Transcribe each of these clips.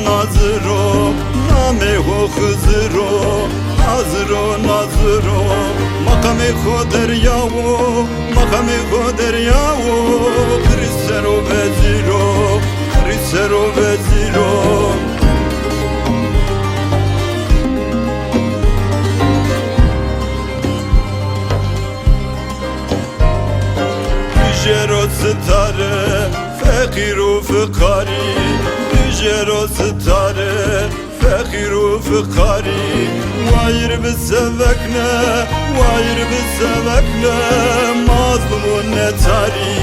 nazro name ho khzro nazro nazro makame kho deryao makame kho deryao krisero veziro Jero stare fakiru fakari Jero stare fakiru fakari Wayr bisavakna mazlumun netari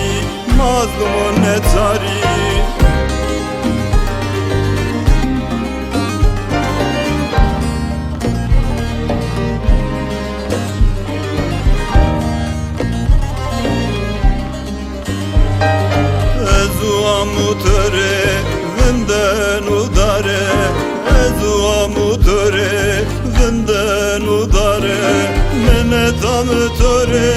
Amutore vinden udare Ezu amutore vinden udare Menet amutore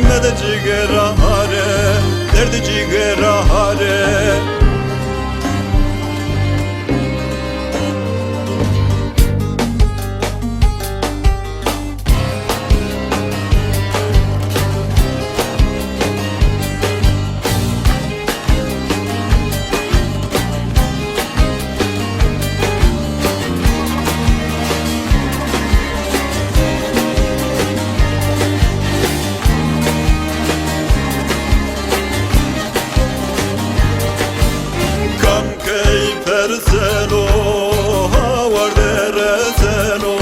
Mede cigera hare Derdi cigera hare Perseno, hawar dereseno,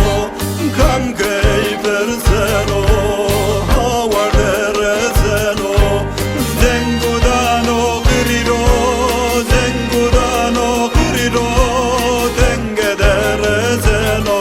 kam kei perseno, hawar dereseno, zengudano kiriro, denge dereseno.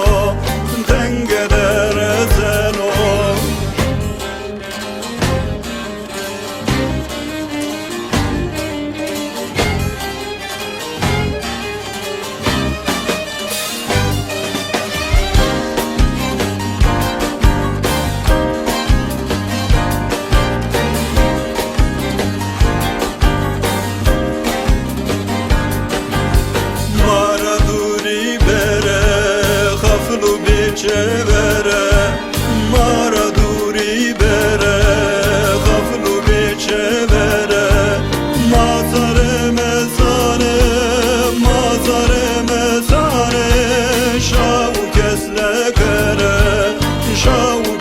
Çevere mara duri bere gaflu be çevere mazare mezane şavu kesle kere şavu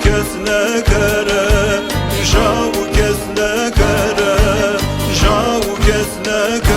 kesle kere